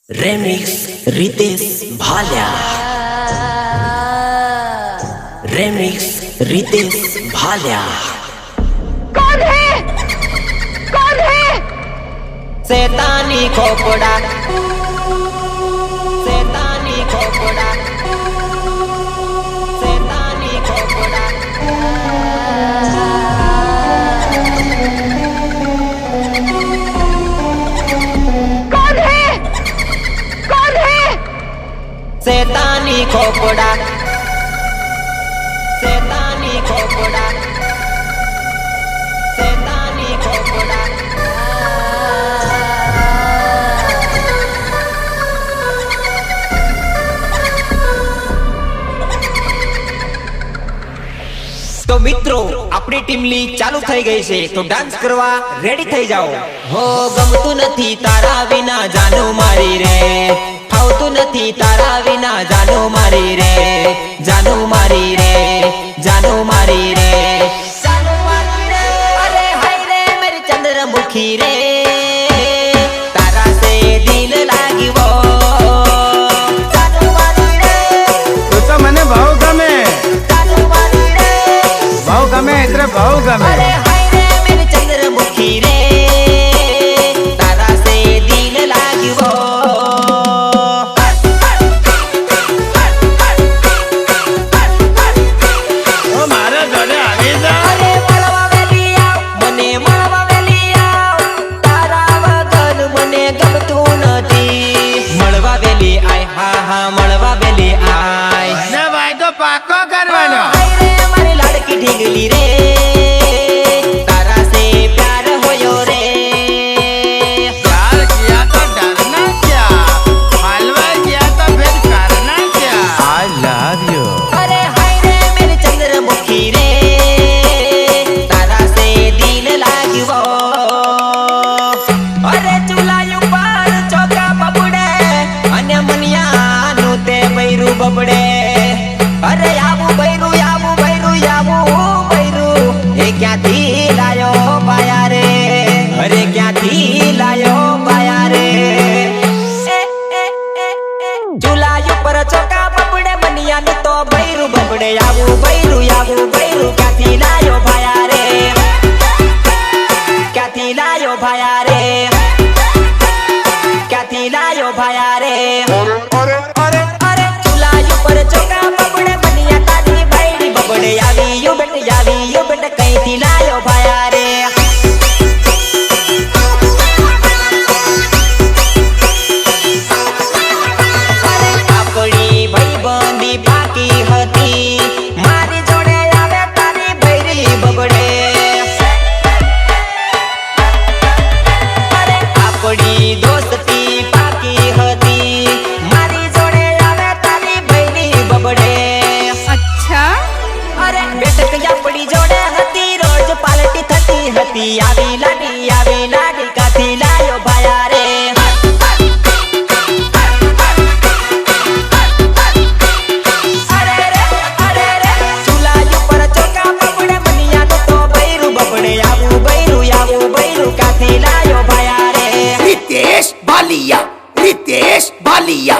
Remix Ritesh Bhalya. Remix Ritesh Bhalya. कौन है? कौन है? शैतानी खोपड़ा, शैतानी खोपड़ा, शैतानी खोपड़ा। कौन है? कौन है? शैतानी खोपड़ा, शैतानी खोपड़ा, शैतानी खोपड़ा। तो मित्रों अपनी टीमली चालू થઈ ગઈ છે તો ડાન્સ કરવા રેડી થઈ જાઓ। હો ગમતું નથી તારા વિના જાનો મારી રે, ફાવતું નથી તારા વિના જાનો મારી રે, જાનો મારી રે, જાનો મારી રે, જાનો મારી રે। અરે હાય રે મેરી ચંદ્રમુખી રે, તારા से दिल લાગ્યો જાનો મારી રે। તો મને બહુ ગમે, બહુ ગમે એટલે બહુ ગમે। अरे हाय रे मेरी चंद्रमुखी रे, तारा से दिल लाग्यो। ઓ મારા જોડે આવી જા। अरे મળવા વેલી આવ, મને મળવા વેલી આવ, તારા વગર મને ગમતું નથી। મળવા વેલી આય, હા હા મળવા વેલી આય। મને વાયદો પાકો કરવાનો। हाय रे मारी लाडकी ढींगली रे, तारा से प्यार होयो रे। प्यार किया तो डरना क्या, मालवा किया तो फिर करना क्या। I love you. अरे हाय रे मेरी चंद्रमुखी रे, तारा से दिल लाग्यो। अरे चूल्हा ઉપર ચોકા બબડે અને મનિયાનું તે બૈરું બબડે। અરે આવું બૈરું, આવું બૈરું, આવું બૈરું, એ ક્યાંથી લાયો પાયા રે, અરે ક્યાંથી લાયો પાયા રે। ચૂલ્हा ઉપર ચોકા બબડે મનિયાનું તો બૈરું બબડે। આવું બૈરું, આવું બૈરું, ક્યાંથી લાયો ભાયા રે, ક્યાંથી લાયો ભાયા રે, ક્યાંથી લાયો ભાયા રે। અરે ચૂલ્हा ઉપર ચોકા બબડે મનિયા તારી બૈરી બબડે। આવી યુ બેટ કઈથી લાયો ભાયા રે। આપણી ભાઈબંધી પાકી હતી, મારી જોડે આવે તારી બૈરી બબડે। અરે આપણી દોસ્તી પાકી હતી, મારી જોડે આવે તારી બૈરી બબડે। अच्छा? અરે બેઠક આપણી જોડે હતી, રોજ પાલટી થતી હતી। આવી લાડી કાથી લાયો ભાયા રે। અરે રે ચૂલ્हा ઉપર ચોકા બબડે મનિયાનું તો બૈરું બબડે। આવું બૈરું કાથી લાયો ભાયા રે। रितेश भालिया, रितेश भालिया।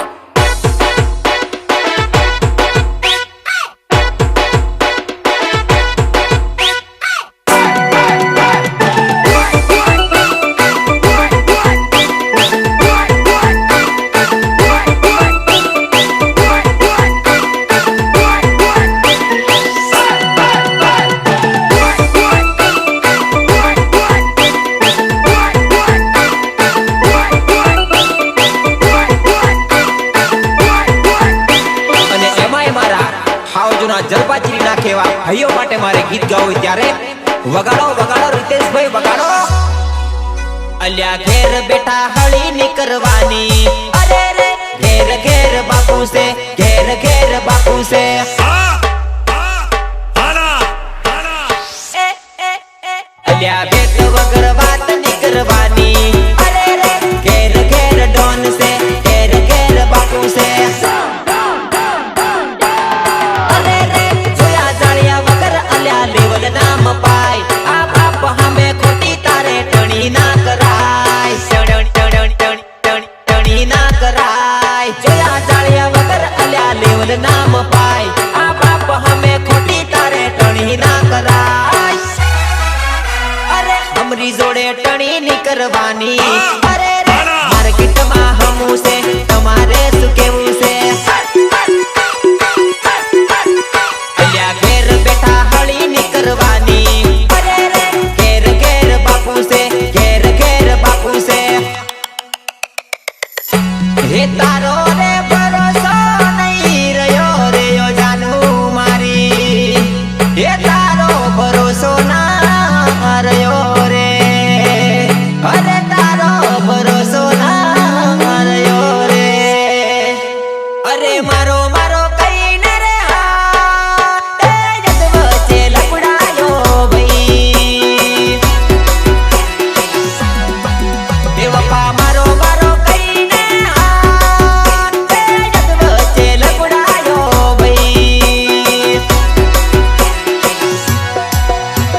અને એમાંય મારા હાવજુના જલપાચરી નાખેવા ભાઈઓ માટે મારે ગીત ગાવું ત્યારે વગાડો વગાડો રીતેશભાઈ વગાડો। અલ્યા ઘેર બેઠા હળી નીકળવાની, અરે રે ઘેર ઘેર બાપુ છે, ઘેર ઘેર બાપુ છે। અલ્યા ભેટ વગર વાત નીકળવાની, અરે રે ઘેર ઘેર ડોન છે, ઘેર ઘેર બાપુ છે। અરે રે જોયા જાણ્યા વગર અલ્યા લેવલ નામ પાય, આ બાપ હમે ખોટી તારે ટણી ના કરાય, ટણી ના કરાય। કરવાની અરે રે માર્કેટમાં હમું છે તમારે શું કેવું છે અલ્યા ઘેર બેઠા હળી ની કરવાની અરે રે ઘેર ઘેર બાપુ છે ઘેર ઘેર બાપુ છે હે તારો રે ભરોસો નહીં રહ્યો રે ઓ જાનું મારી હે તારો ભરોસો ના રહ્યો રે અરે તારો ભરોસો ના રહ્યો રે અરે મારો મારો કઈને રે હા એ જગ વચ્ચે લપડાયો ભાઈ બેવફા મારો મારો કઈને હા એ જગ વચ્ચે લપડાયો ભાઈ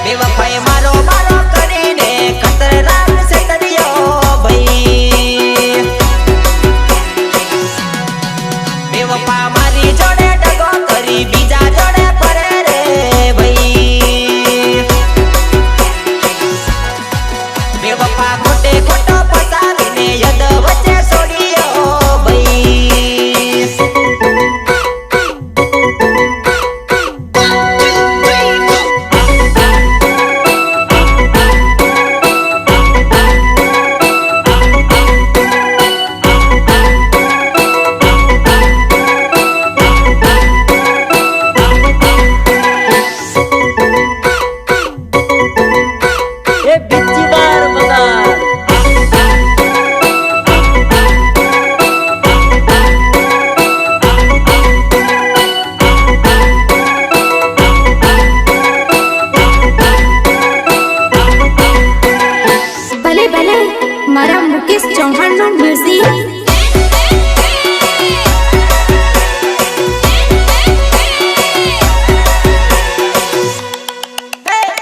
બેવફાએ મારો મારો કરીને ખતરનાક છે તરિયો ભાઈ બેવફા મારી જોડે દગો કરી બીજા જોડે ફરે રે ભાઈ બેવફા ખોટે ખોટો ફસાવીને યદ વચ્ચે છોડ્યો ભાઈ એ બીજી વાર બગાડ ભલે ભલે મારા મુકેશ ચૌહાણ નું મ્યુઝિક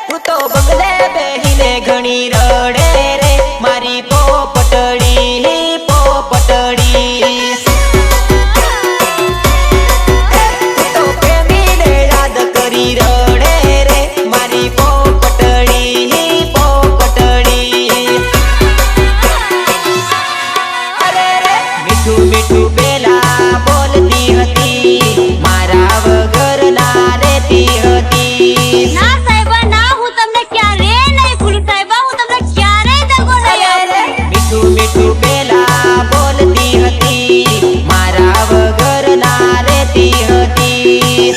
તું તો બગલે બેહીને ઘણી રડે રે મારી પોપટડી પોપટડી તું તો પ્રેમીને યાદ કરી રડે રે મારી પોપટડી પોપટડી અરે રે મીઠું મીઠું પેલા બોલતી હતી મારા વગર ના રહેતી હતી ના સાહેબા ના હું તમને ક્યારે નહીં ભૂલું સાહેબા હું તમને ક્યારેય દગો નહીં આપું મીઠું મીઠું પેલા બોલતી હતી મારા વગર ના રહેતી હતી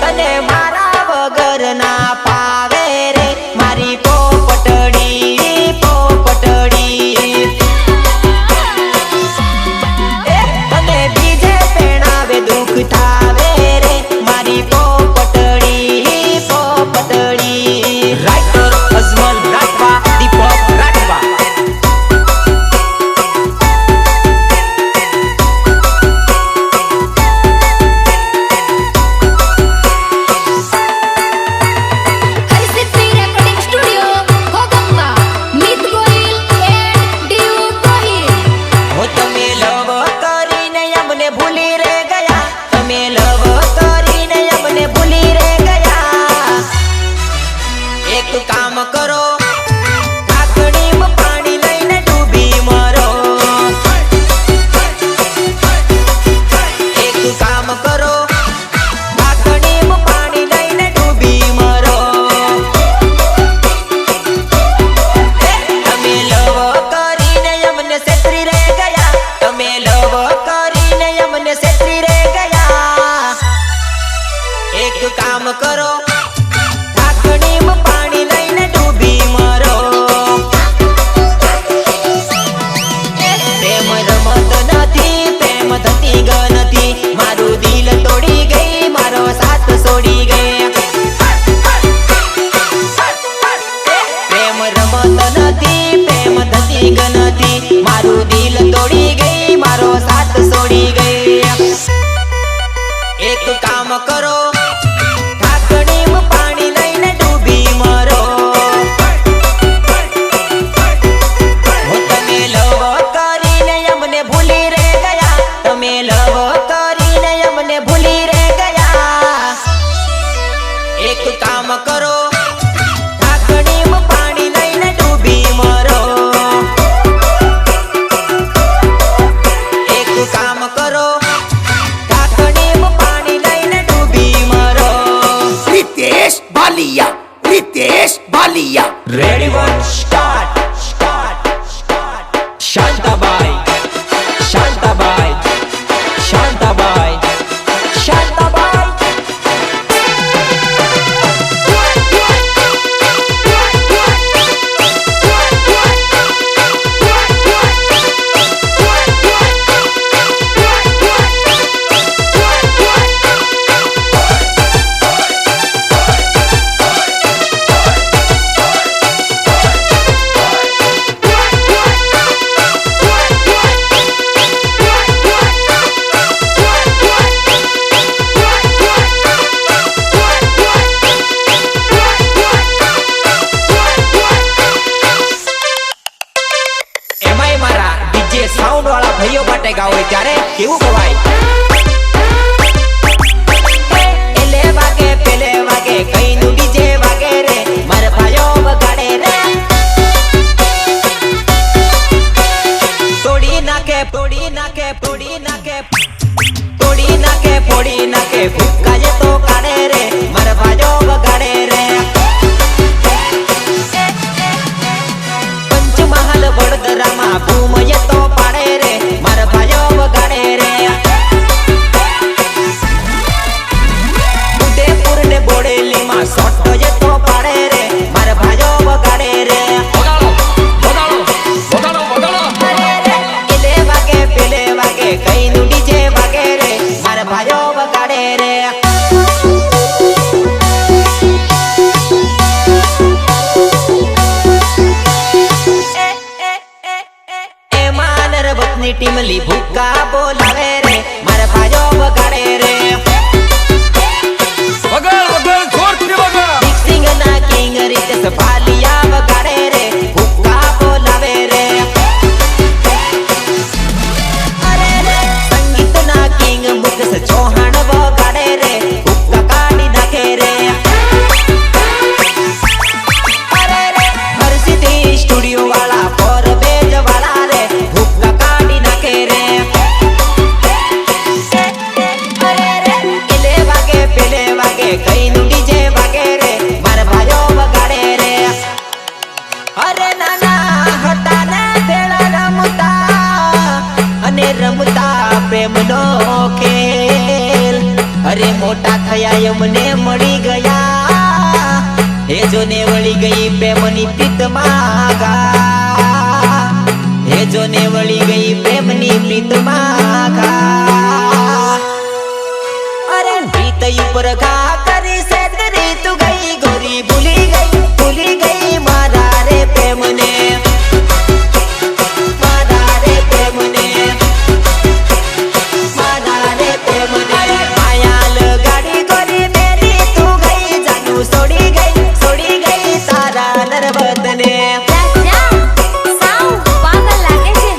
તને મારા વગર ના પાવે રે મારી પોપટડી પોપટડી તને બીજે પેણાવે દુઃખ થાવે રે મારી પોપટડી પોપટડી writer Ajmal Rathwa Deepak Rathwa Harisiddhi recording studio Goghamba Mit Gohil and Diu Gohil હો તમે લવ કરીને અમને ભૂલી રે ગયા તમે લવ કરીને અમને ભૂલી રે ગયા એક કામ કરો ઢાંકણીમાં પાણી લઈને ડૂબી મરો એક કામ કરો ઢાંકણીમાં પાણી લઈને ડૂબી મરો તમે લવ કરીને અમને છેતરી રે ગયા તમે લવ કરીને અમને છેતરી રે ગયા એક કામ કરો ઢાંકણીમાં પાણી લઈને ડૂબી મરો પ્રેમ રમત નથી પ્રેમ થતી ગ નથી મારું દિલ તોડી ગઈ મારો સાથ છોડી ગઈ પ્રેમ રમત નથી પ્રેમ થતી ગ નથી મારું દિલ તોડી ગઈ મારો સાથ છોડી ગઈ એક કામ કરો ઢાંકણીમાં પાણી લઈને ડૂબી મરો હો તમે લવ કરીને અમને ભૂલી રે ગયા તમે લવ કરીને અમને ભૂલી રે ગયા એક કામ કરો ઢાંકણીમાં પાણી લઈને ડૂબી મરો જે સાઉન્ડ વાળા ભાઈઓ માટે ગાવ ત્યારે કેવું ગવાય? એલે વાગે પેલે વાગે કઈનું ડીજે વાગે રે મારા ભાઈઓ વગાડે રે. તોડી નાખે તોડી નાખે તોડી નાખે તોડી નાખે ફોડી નાખે ભૂકાય તો કાઢે રે મારા ભાઈઓ વગાડે રે. પંચમહાલ વડોદરામાં ભૂમય તો પાડે રે મારા ભાઈઓ વગાડે રે. ઉદયપુર ને બોડેલીમાં સોટોય તો પાડે રે મારા ભાઈઓ વગાડે રે. એલે વાગે પેલે વાગે કઈનું ડીજે વાગે રે મારા ભાઈઓ વગાડે રે. ની ટીમલી ભૂકા બોલાવે રે મારા ભાઈઓ વગાડે રે. વગાડ વગાડ જોરથી વગાડ. મિક્સિંગ ના કિંગ રીતેશ ભાલિયા વગાડે રે ભૂકા બોલાવે રે. અરે રે સંગીત ના કિંગ મુકેશ ચૌહાણ વગાડે રે ભૂકા કાઢી નાખે રે. અરે રે હરસિદ્ધિ સ્ટુડિયો વાળા ફોરબેજ વાળા રે ભૂકા કાઢી નાખે રે. અરે રે એલે વાગે પેલે વાગે કઈનું ડીજે વાગે રે મારા ભાઈઓ વગાડે રે. અરે નાના હતા ને ભેળા રમતા અને રમતા પ્રેમનો ખેલ. અરે મોટા થયા એમને મળી ગયા હે જોને વળી ગઈ પ્રેમની પ્રીતમાં ઘા. હે જોને વળી ગઈ પ્રેમની પ્રીતમાં ઘા. અરે પ્રીત ઉપર ઘા કરી છે તરી તું ગઈ ગોરી ભૂલી ગઈ મારા રે પ્રેમને મારા રે પ્રેમને મારા રે પ્રેમને. માયાલ ગાડી ગોરી મેરી તું ગઈ જાનું છોડી ગઈ તારા નરબતને. સાવ પાગલ લાગે છે.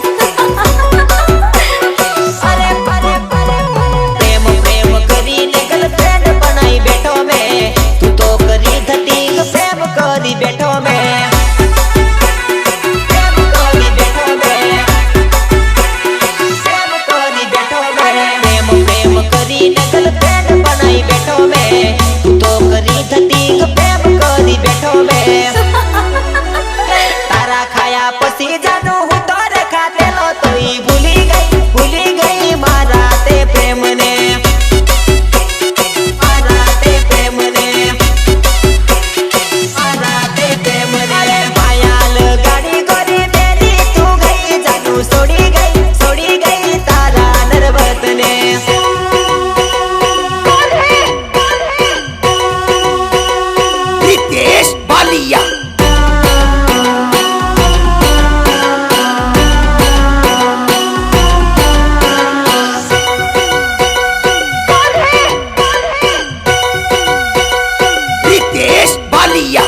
અરે પ્રેમ પ્રેમ કરીને ગર્લફ્રેન્ડ બનાઈ બેઠો મેં તું તો કરી ધતિંગ પ્રેમ કરી બેઠો મેં. પ્રેમ કરી બેઠો મેં પ્રેમ કરી બેઠો મેં. પ્રેમ કરીને ગર્લફ્રેન્ડ બનાઈ બેઠો મેં તું તો કરી ધતિંગ પ્રેમ કરી બેઠો મેં. તારા ખાયા પછી જાનું હું તો રે ખાતેલો તોય ભૂલી ગઈ મારા તે પ્રેમને મારા તે પ્રેમને મારા તે પ્રેમને. માયાલ ગાડી ગોરી મેરી તું ગઈ જાનું છોડી ગઈ તારા નરબતને. रितेश बालिया रितेश बालिया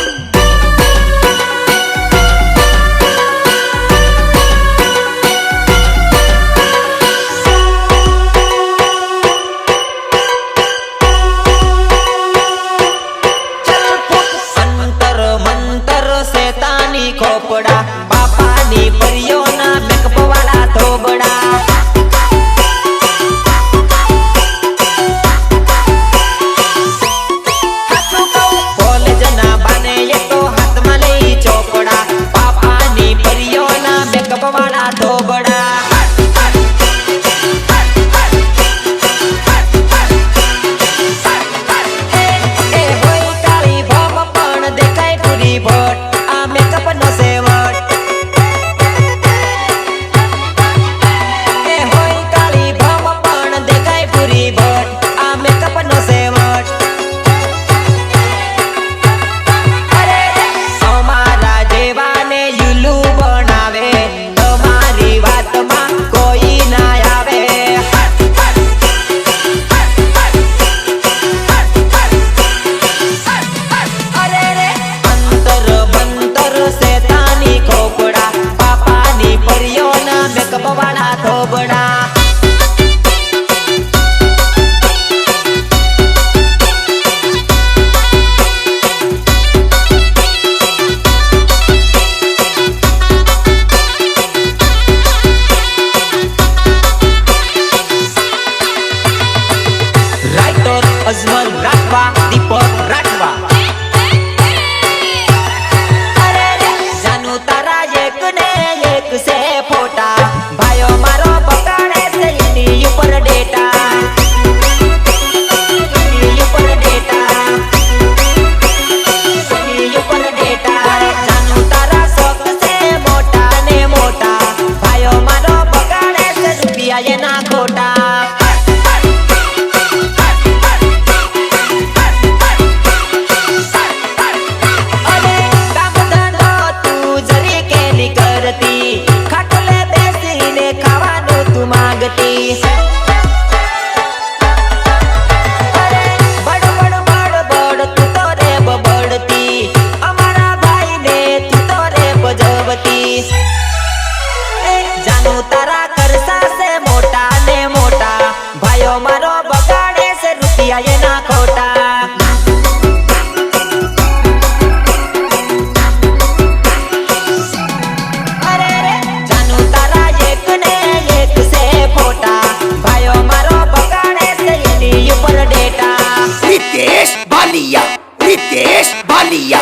અંતર મંતર શેતાની ખોપડા બાપાની પરિયોના મેકઅપ વાળા ધોબડા. કોલેજના બાને એ તો હાથમાં લઈ ચોપડા બાપાની પરિયોના મેકઅપ વાળા ધોબડા. એ હોય કાળી ભમ પણ દેખાય પૂરી ભટ આ મેકઅપ નો સેવટ. એ હોય કાળી ભમ પણ દેખાય પૂરી ભટ આ મેકઅપ નો સેવટ. અરે અમારા જેવાને યુલુ બનાવે તમારી વાતમાં मार्टी अरे बड़ बड़ बड़ बड़ तू तो रे बबड़ती हमारा भाई ने तू तो रे बजवती जानू तारा करसा से मोटा ने मोटा भाइयों मारो बगाड़े से रुपया ये ना खोटा अरे रे जानू तारा एक ने एक से खोटा भाइयों मारो बगाड़े से ये ऊपर डेटा रितेश बालिया रितेश बालिया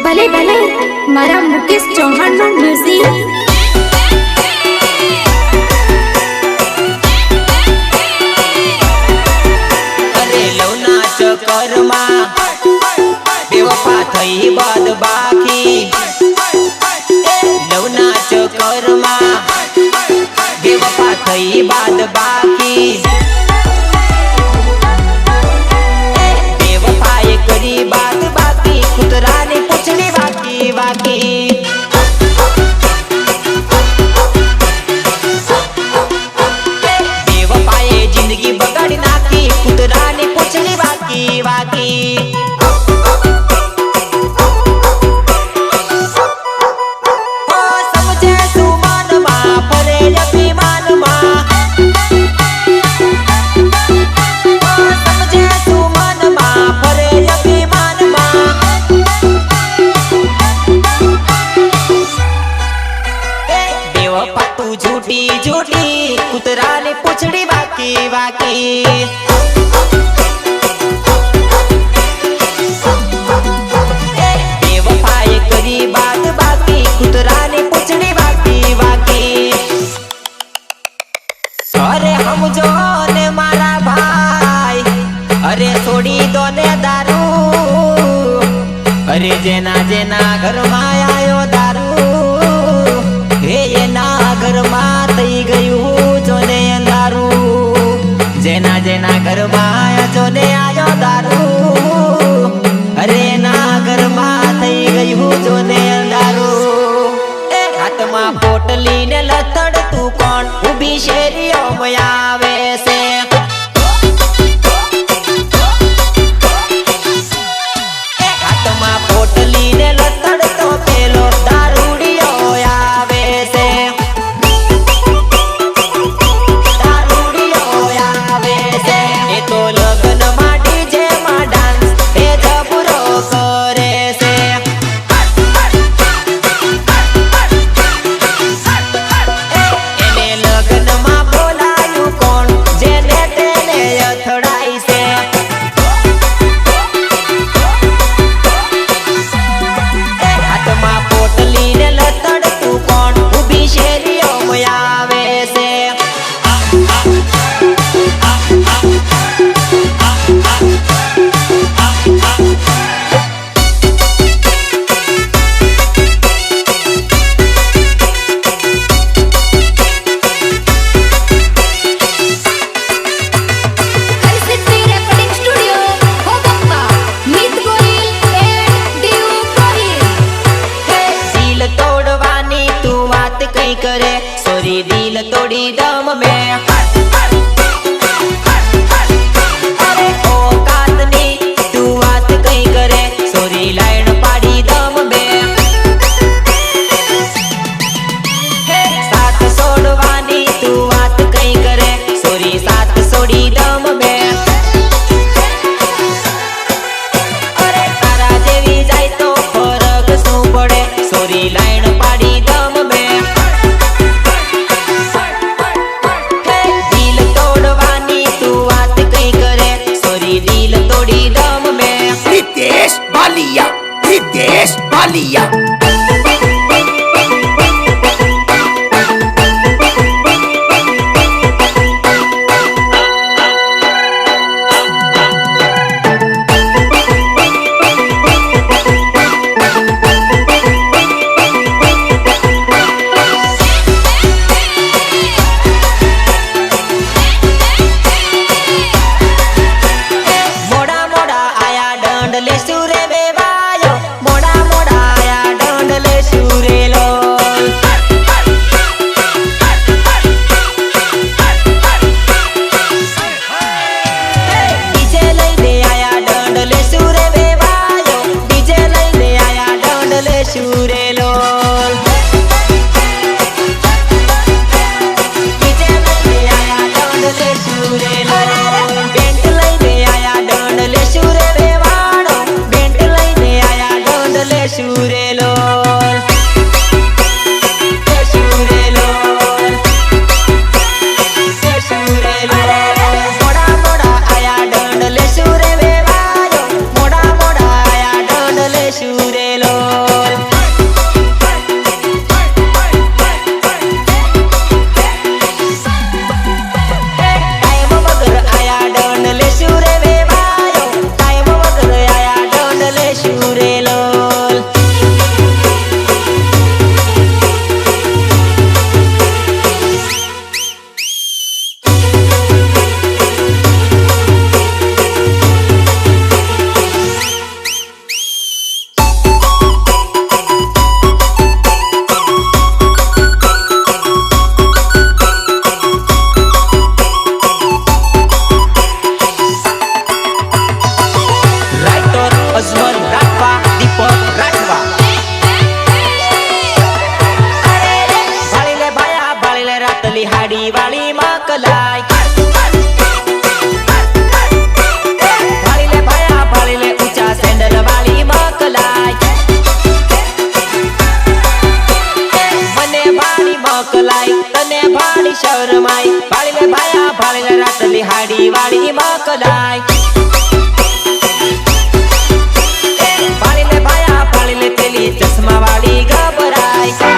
ભલે ભલે મારા મુકેશ ચૌહાણનો મ્યુઝિક અરે લવના ચક્કરમાં બેવફા થઈ બાદ બાકી લવના ચક્કરમાં બેવફા થઈ બાદ બાકી બેવફાએ કરી બાદ બાકી કૂતરાની પૂંછડી વાકી વાકી બેવફાએ જિંદગી બગાડી નાખી કૂતરાની પૂંછડી વાકી વાકી ઓ સમજે સુમાનમાં ફરે અભિમાનમાં ઓ સમજે સુમાનમાં ફરે અભિમાનમાં બેવફા તું झूठी झूठी કૂતરાની પૂંછડી વાકી વાકી બેવફાએ કરી બાદ બાકી કૂતરાની પૂંછડી વાકી વાકી અરે સમજો ને મારા ભાઈ અરે છોડી દો ને દારૂ અરે જેના જેના ઘરમાં આયો દારૂ હે એના ઘરમાં થઈ ગયું જોને અંધારું જેના જેના ઘરમાં જોને આયો દારૂ અરે એના ઘરમાં થઈ ગયું જોને અંધારું હાથમાં પોટલી ને લથડતું કોણ ઊભી શેરીઓમાં આવે છે હાથમાં પોટલી ને લથડતો પેલો દારૂડિયો આવે છે દારૂડિયો આવે છે એ તો લગ્નમાં ડીજે માં ડાન્સ એ જબરો કરે છે એને લગ્નમાં બોલાયું કોણ જેને તેને અથડાય છે હાથમાં પોટલી ને લથડતું કોણ ઊભી શેરીઓમાં આવે છે Harsiddhi recording studio Bhogamba Mit Gohil and Diu Gohil દિલ તોડવાની તું વાત કઈ કરે સોરી દિલ તોડી દમ મેં અરે ઓકાતની તું વાત કઈ કરે સોરી લાઈન પાડી દમ મેં સાથ છોડવાની તું વાત કઈ કરે સોરી સાથ છોડી દમ મેં અરે તારા જેવી જાય તો ફરક શું પડે સોરી લાઈન પાડી દમ મેં भालिया મોડા મોડા આયા દંડ લેશું રે વેવાયો મોડા મોડા આયા દંડ લેશું રે લોલ ડીજે લઈને આયા દંડ લેશું રે વેવાયો ડીજે લઈને આયા દંડ લેશું રે લોલ ડીજે લઈને આયા દંડ લેશું રે લોલ બેન્ટ લઈને આયા દંડ લેશું રે વેવાણો બેન્ટ લઈને આયા દંડ લેશું રે લોલ લેશું રે લોલ લેશું રે લોલ મોડા મોડા આયા દંડ લેશું રે વેવાયો મોડા મોડા આયા દંડ લેશું રે લોલ ટાઈમ વગર આયા દંડ લેશું રે વેવાયો ટાઈમ વગર આયા દંડ લેશું રે લોલ રાઇટર અજમલ રાઠવા દીપક રાઠવા ભાળી લે ભાયા ભાળી લે રાતલી હાડી વાળી માં કલાઈ ભાળી લે ભાયા ભાળી લે ઊંચા સેન્ડલ વાળી માં કલાઈ મને ભાળી માં કલાઈ તને ભાળી શરમાઈ ભાળી લે ભાયા ભાળી લે રાતલી હાડી વાળી માં કલાઈ પાળી લે ભાયા પાળી લે પેલી ચશ્મા વાળી ગભરાય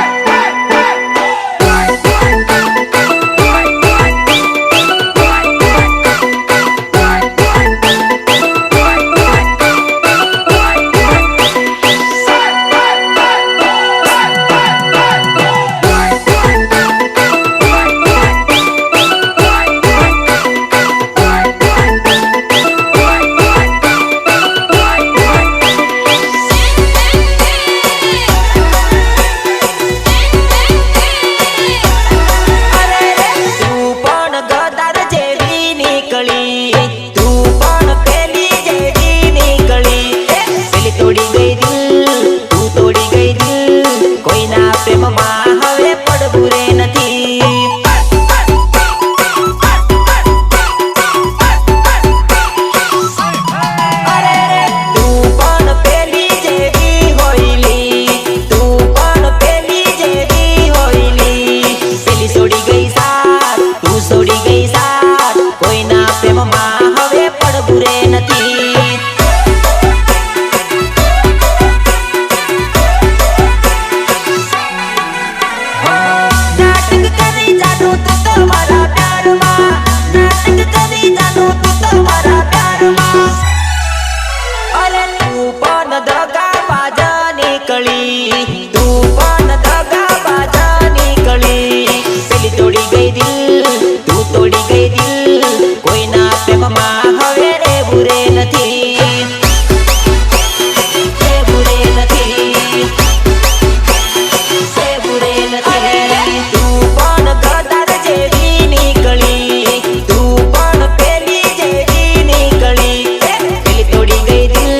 તું પણ ગદાર જેવી નીકળી તું પણ પેલી જેવી નીકળી પેલી તોડી ગઈ દિલ તું તોડી ગઈ દિલ કોઈના પ્રેમમાં હવે પડવું રે નથી તું પણ પેલી જેવી હોઈલી તું પણ પેલી જેવી હોઈલી પેલી છોડી ગઈ સાથ તું છોડી ગઈ સાથ કોઈના પ્રેમમાં હવે પડવું રે નથી નાટક કરી જાનો તું તમારા પ્યારમાં નાટક કરી જાનો તું તમારા પ્યારમાં અરે તું પણ દગાબાજ નીકળી તું પણ દગાબાજ નીકળી પેલી તોડી ગઈ દિલ તું તોડી ગઈ દિલ કોઈના પ્રેમમાં હવે રહેવું રે નથી રહેવું રે નથી રહેવું રે નથી તું પણ ગદાર જેવી નીકળી તું પણ પેલી જેવી નીકળી પેલી તોડી ગઈ દિલ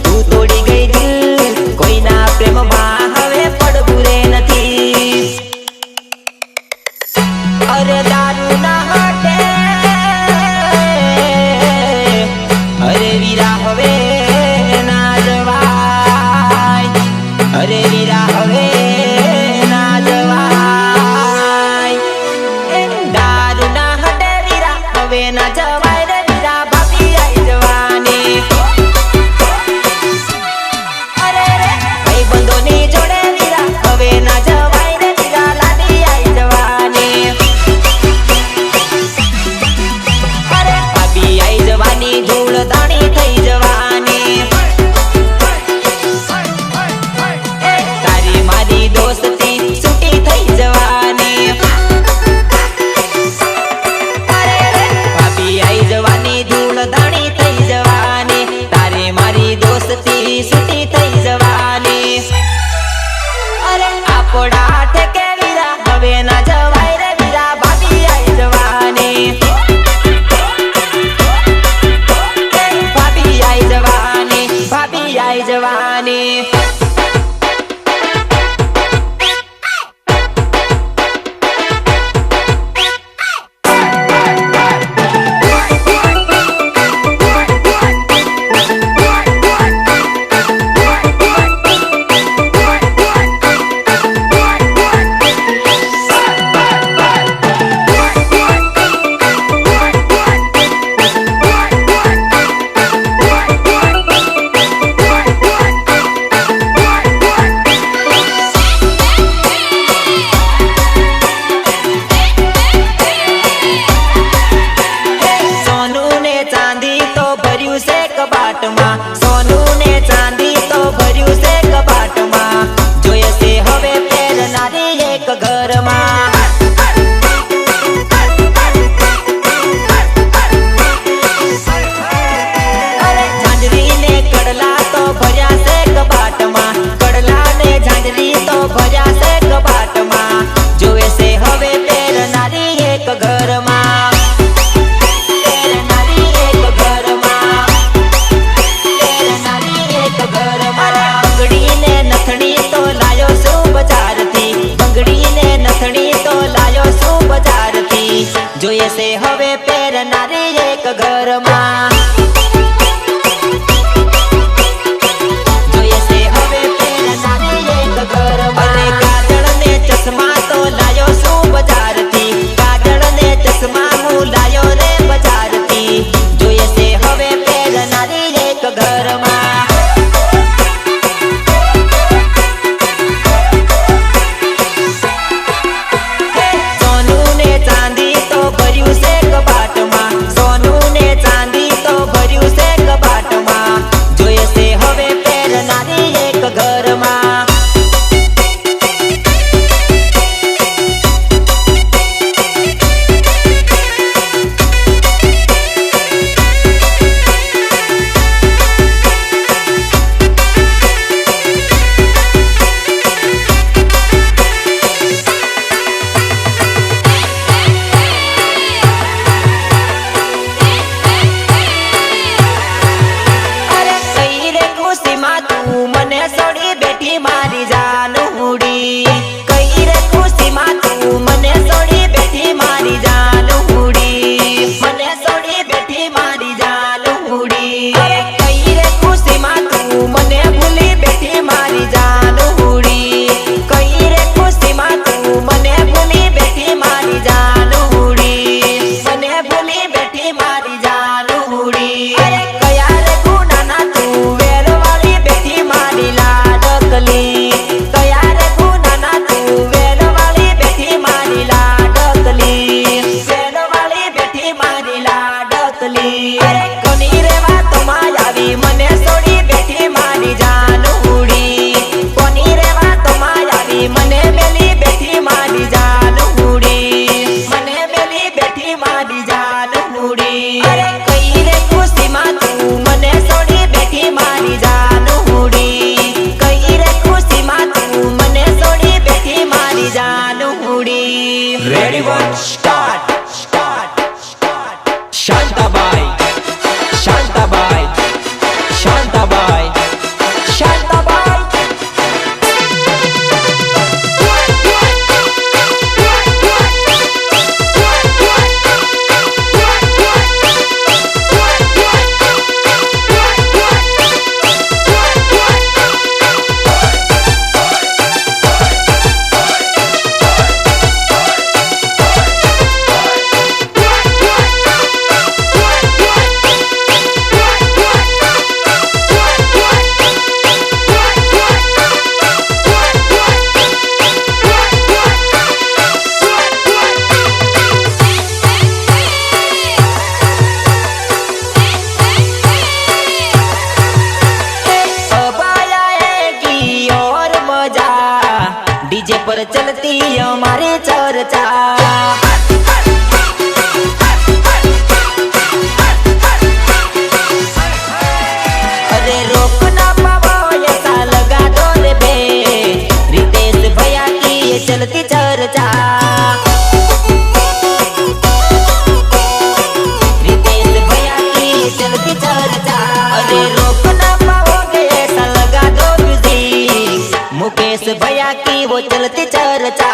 તું તોડી ગઈ દિલ કોઈના પ્રેમમાં હવે પડવું રે નથી અરે દારૂ ના હટે અરે વીરા હવે ના જવાય અરે વીરા હવે ના જવાય દારૂ ના હટે વીરા હવે ના જવાય રે વીરા ભાભી આઈ જવાની અરે રે ભાઈ બંધો ઘરમાં જોઈએ છે હવે પહેરનારી એક ઘરમાં. અરે કાજળ ને ચશ્મા તો લાયો શું બજારથી, કાજળ ને ચશ્મા હું લાયો રે બજારથી. જોઈએ છે હવે પહેરનારી એક ઘરમાં. સોનું ને ચાંદી તો ભર્યું છે કબાટમાં, સોનું ને ચાંદી તો ભર્યું છે કબાટમાં. જોઈએ છે હવે પહેરનારી એક ઘરમાં. અરે કઈ રે ખુશીમાં તું મને છોડી બેઠી મારી જાન ઉડી, કઈ રે ખુશીમાં તું મને છોડી બેઠી મારી જાન ઉડી, મને છોડી બેઠી મારી જાન ઉડી. અરે કઈ રે ખુશીમાં તું મને ભૂલી બેઠી મારી જાન ઉડી, કઈ રે ખુશીમાં તું મને ભૂલી બેઠી મારી જાન ઉડી, મને ભૂલી બેઠી મારી જાન ઉડી. અરે કયા રે ગુનાના તું વેરવાળી બેઠી મારી લાડકલી, કયા રે ગુનાના તું વેરવાળી બેઠી મારી લાડકલી, વેરવાળી બેઠી મારી લાડકલી. અરે કોની રે વાતોમાં આવી મને છોડી બેઠી મારી જાન ઉડી, કોની રે વાતોમાં આવી મને મેલી બેઠી મારી જાન ઉડી, મને મેલી બેઠી મારી જાન ઉડી. અરે કઈ રે ખુશીમાં તું મને છોડી બેઠી મારી જાન ઉડી, કઈ રે ખુશીમાં તું મને છોડી બેઠી મારી જાન ઉડી. Ready one start. Shantabai, Shantabai, Shantabai, Shantabai. अब आएगी और मजा, डीजे पर चलती हमारी चर्चा. अरे रोक ना पाओ ऐसा लगा दो रे बे, रितेश भैया की ये चलती चर्चा. रितेश भैया की ये चलती चर्चा. अरे रोक ना पाओगे ऐसा लगा दो म्यूजिक, मुकेश भैया की वो चलती चर्चा.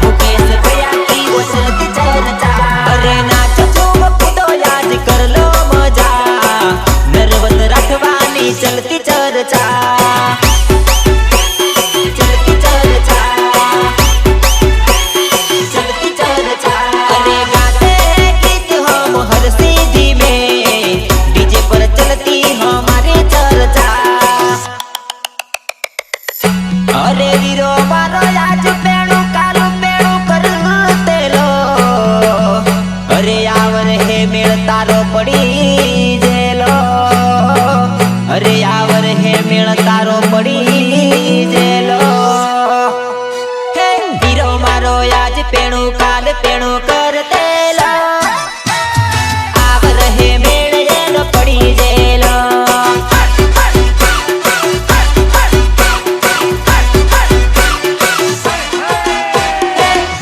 मुकेश भैया की वो चलती चर्चा. अरे नाच झूम कूदो याद कर लो मजा, नरवत राठवानी चलती चर्चा. चलती चर्चा, चलती चर्चा. अरे गाते हैं गीत हम हर सीधी में, डीजे पर चलती हमारी चर्चा. अरे वीरो मारो आज पेणु कालू पेणु करते लो, अरे आवर हे मेळ तारो पड़ी जेलो, अरे आवर हे मेळ तारो पड़ी जेलो. हे वीरो मारो आज पेणु काल पेणु करते लो, आवर हे मेळ एनो पड़ी जेलो.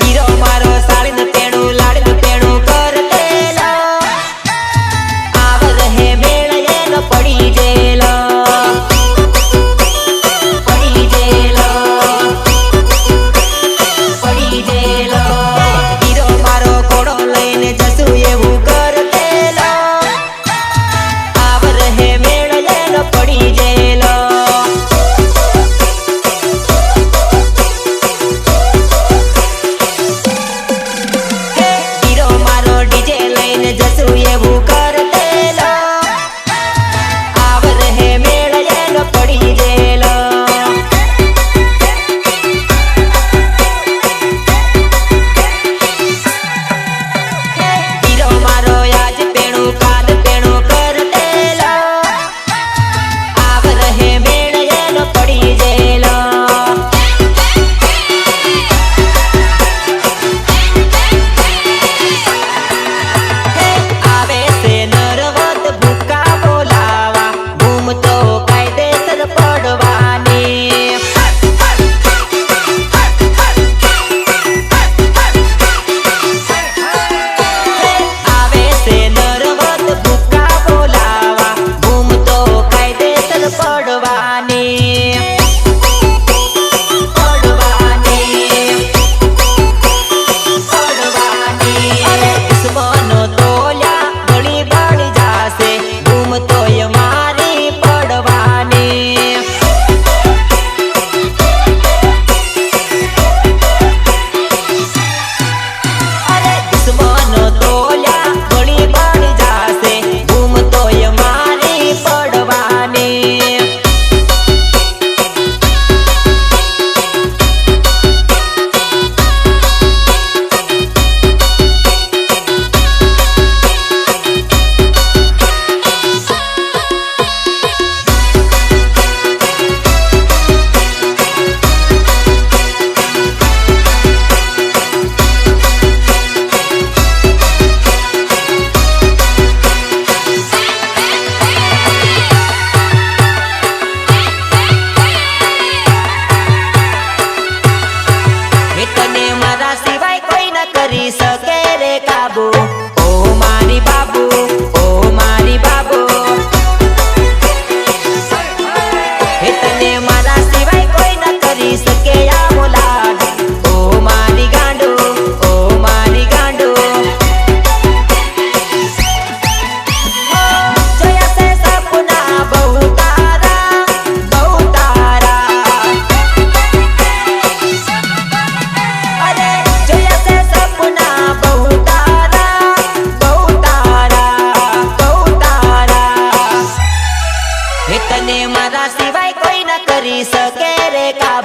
हीरो मारो साड़ी न पेणु लाड़ी न पेणु करते लो,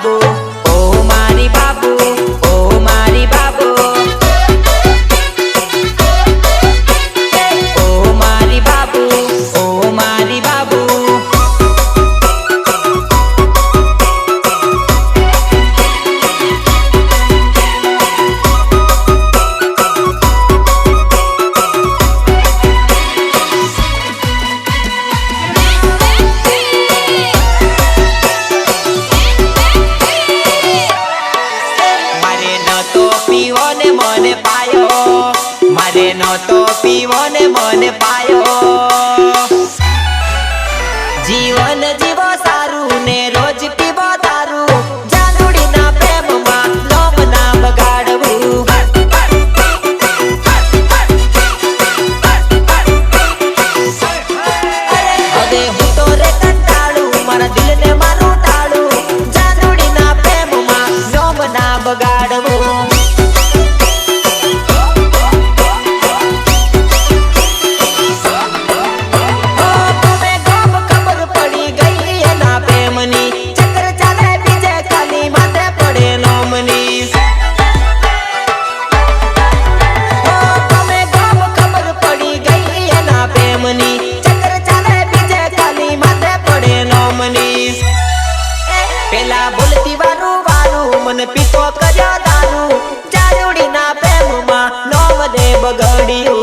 બાબુ ઓ મારી બાબુ ઓ મારી બાબુ ઓ મારી બાબુ ઓ મારી બાબુ મારે નતો પીવો ને મને પાયો મારે નતો પીવો ને મને પાયો જીવન જીવો સારું ને રોજ પીવો દારૂ જાનુડીના પ્રેમમાં લોમ ના બગાડવું હવે હું તો રે કંટાળું મારા દિલને મારું ટાળું જાનુડીના પ્રેમમાં લોમ ના બગાડવું તમે ગમ ખબર પડી ગઈ એના પ્રેમની ચક્કર ચાલે બીજે ખાલી માથે પડે લોમની તમે ગમ ખબર પડી ગઈ એના પ્રેમની ચક્કર ચાલે બીજે ખાલી માથે પડે લોમની પેલા બોલતી વારું વારું મને પીતો કર્યો દારૂ જાનુડીના પ્રેમમાં નોમ દે બગડ્યું